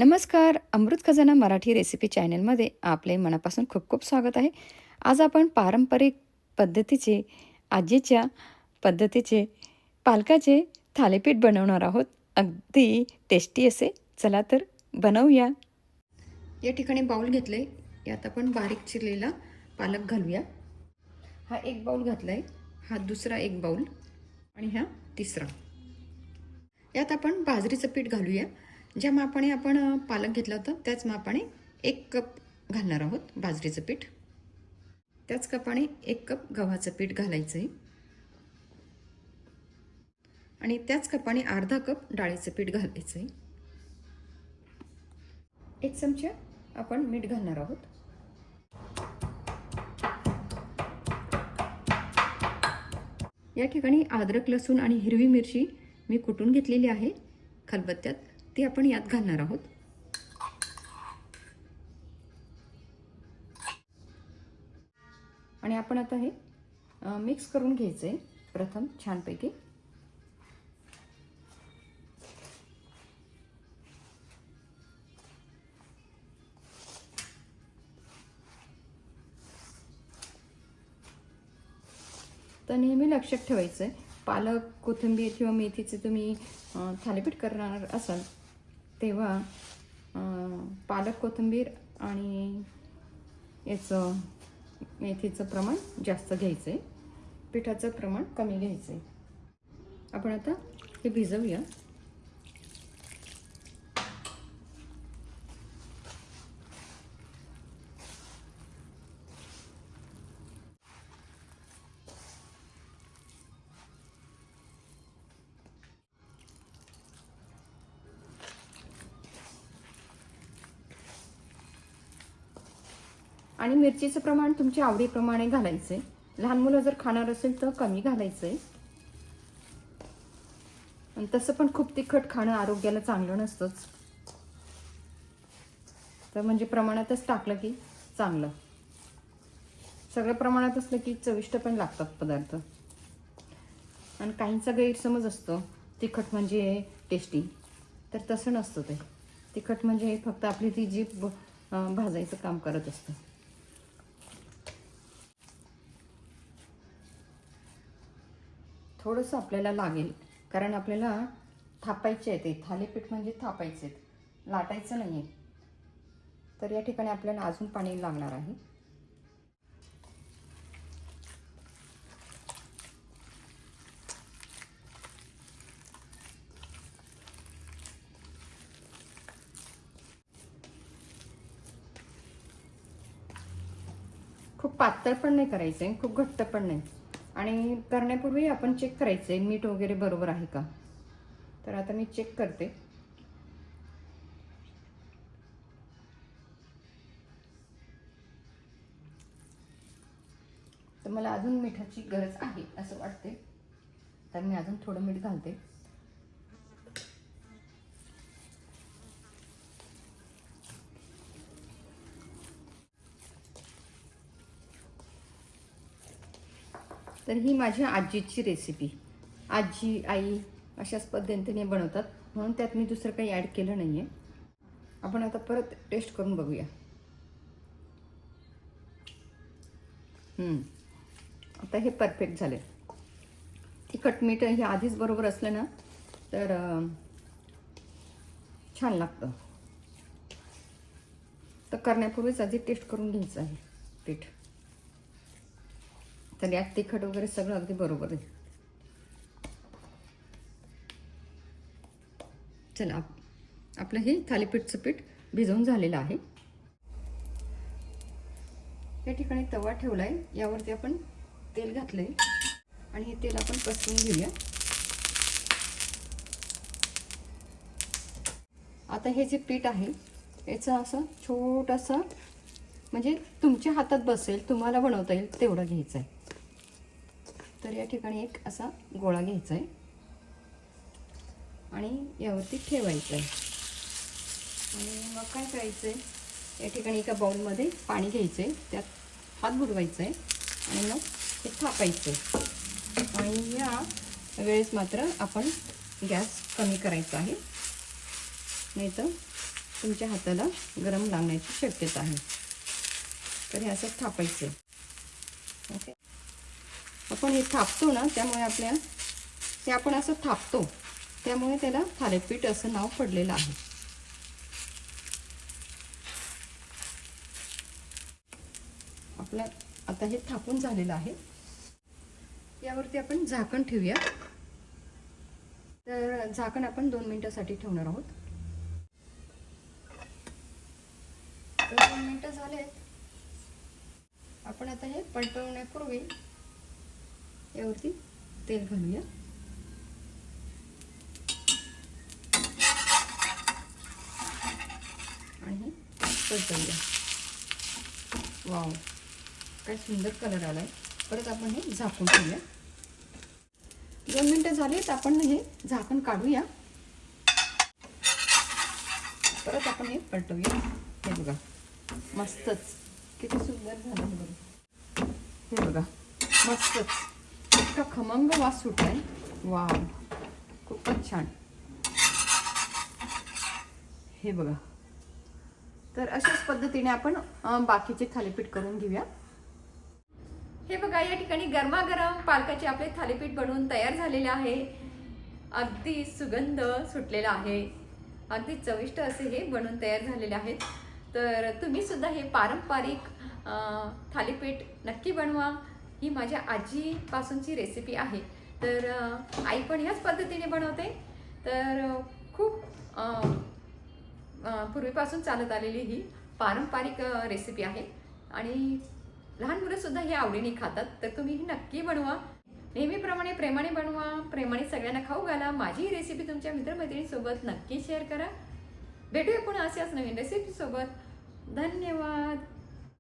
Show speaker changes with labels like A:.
A: नमस्कार. अमृत खजाना मराठी रेसिपी चॅनलमध्ये आपले मनापासून खूप खूप स्वागत आहे. आज आपण पारंपरिक पद्धतीचे आजीच्या पद्धतीचे पालकाचे थालीपीठ बनवणार आहोत. अगदी टेस्टी असे. चला तर बनवूया. या ठिकाणी बाउल घेतले. यात आपण बारीक चिरलेला पालक घालूया. हा एक बाउल घातला आहे. हा दुसरा एक बाउल आणि हा तिसरा. यात आपण बाजरीचं पीठ घालूया. ज्या मापाने आपण पालक घेतला होता त्याच मापाने 1 कप घालणार आहोत बाजरीचं पीठ. त्याच कपाने 1 कप गव्हाचं पीठ घालायचं आहे आणि त्याच कपाने अर्धा कप डाळीचं पीठ घालायचं आहे. 1 चमचा आपण मीठ घालणार आहोत. या ठिकाणी अद्रक, लसूण आणि हिरवी मिरची मी कुटून घेतलेली आहे खलबत्त्यात, ती आपण यात घालणार आहोत. आणि आपण आता हे मिक्स करून घ्यायचं आहे प्रथम छानपैकी. तर नेहमी लक्षात ठेवायचं आहे, पालक, कोथिंबीर किंवा मेथीचे तुम्ही थालीपीठ करणार असाल तेव्हा पालक, कोथिंबीर आणि याचं मेथीचं प्रमाण जास्त घ्यायचं आहे, पिठाचं प्रमाण कमी घ्यायचं आहे. आपण आता हे भिजवूया. आणि मिरचीचं प्रमाण तुमच्या आवडीप्रमाणे घालायचं आहे. लहान मुलं जर खाणार असेल तर कमी घालायचं आहे. आणि तसं पण खूप तिखट खाणं आरोग्याला चांगलं नसतंच. तर म्हणजे प्रमाणातच टाकलं की चांगलं. सगळं प्रमाणात असलं की चविष्ट पण लागतात पदार्थ. आणि काहींचा गैरसमज असतो तिखट म्हणजे टेस्टी, तर तसं नसतं ते. तिखट म्हणजे फक्त आपली ती जीभ भाजायचं काम करत असतं. थोडंसं आपल्याला लागेल, कारण आपल्याला थापायचे आहे. ते थालीपीठ म्हणजे थापायचे आहेत, लाटायचं नाही आहे. तर या ठिकाणी आपल्याला अजून पाणी लागणार आहे. खूप पातळ पण नाही करायचं आहे, खूप घट्ट पण नाही. आणि करण्यापूर्वी आपण चेक करायचं आहे मीठ वगैरे बरोबर आहे का. तर आता मी चेक करते. तर मला अजून मिठाची गरज आहे असं वाटते, तर मी अजून थोडं मीठ घालते. तर ही माझ्या आजीची रेसिपी. आजी, आई अशाच पद्धतीने बनवतात, म्हणून त्यात मी दुसरं काही ॲड केलं नाही आहे. आपण आता परत टेस्ट करून बघूया. आता हे परफेक्ट झाले. तिखट मीठ हे आधीच बरोबर असलं ना तर छान लागतं. तर करण्यापूर्वीच आधी टेस्ट करून घ्यायचं आहे पीठ. तर यात तिखट वगैरे सगळं अगदी बरोबर आहे. चला, आपलं हे थालीपीठचं पीठ भिजवून झालेलं आहे. या ठिकाणी तवा ठेवला आहे, यावरती आपण तेल घातलं आहे आणि हे तेल आपण पसरून घेऊया. आता हे जे पीठ आहे याचं असं छोटंसं, म्हणजे तुमच्या हातात बसेल, तुम्हाला बनवता येईल तेवढं घ्यायचं आहे. तर या ठिकाणी एक असा गोळा घ्यायचा आहे आणि यावरती ठेवायचं आहे. आणि मग काय करायचं आहे, या ठिकाणी एका बाउलमध्ये पाणी घ्यायचं आहे, त्यात हात बुडवायचा आहे आणि मग हे थापायचं आहे. आणि या वेळेस मात्र आपण गॅस कमी करायचा आहे, नाही तर तुमच्या हाताला गरम लागण्याची शक्यता आहे. तर हे असं थापायचं. ओके, आपण हे थापतो ना, त्यामुळे ते आपण असं थापतो त्यामुळे त्याला थालीपीठ असं नाव पडलेलं आहे. आपलं आता हे थापून झालेलं आहे. यावरती आपण झाकण ठेवूया. तर झाकण आपण 2 मिनिटासाठी ठेवणार आहोत. तर 2 मिनिटं झालेत. आपण आता हे पलटवण्यापूर्वी यावरती तेल घालूया. आणि हे पलटवूया. वाव, काय सुंदर कलर आलाय. परत आपण हे झाकून ठेवूया. 2 मिनिटं झालीत. आपण हे झाकण काढूया. परत आपण हे पलटवूया. हे बघा, मस्तच, किती सुंदर झालं बघा. हे बघा, मस्तच, इतका खमंग वास सुटलाय. वाव, खूपच छान. हे बघा. तर अशाच पद्धतीने आपण बाकीचे थालीपीठ करून घेऊया. हे बघा, या ठिकाणी गरमागरम पालकाचे आपले थालीपीठ बनवून तयार झालेले आहे. अगदी सुगंध सुटलेला आहे. अगदी चविष्ट असे हे बनवून तयार झालेले आहेत. तर तुम्ही सुद्धा हे पारंपरिक थालीपीठ नक्की बनवा. ही माझ्या आजीपासूनची रेसिपी आहे. तर आई पण ह्याच पद्धतीने बनवते. तर खूप पूर्वीपासून चालत आलेली ही पारंपरिक रेसिपी आहे आणि लहान मुलंसुद्धा हे आवडीने खातात. तर तुम्ही ही नक्की बनवा. नेहमीप्रमाणे प्रेमाने बनवा, प्रेमाने सगळ्यांना खाऊ घाला. माझी ही रेसिपी तुमच्या मित्रमैत्रिणींसोबत नक्की शेअर करा. भेटूया पुन्हा अशाच नवीन रेसिपीसोबत. धन्यवाद.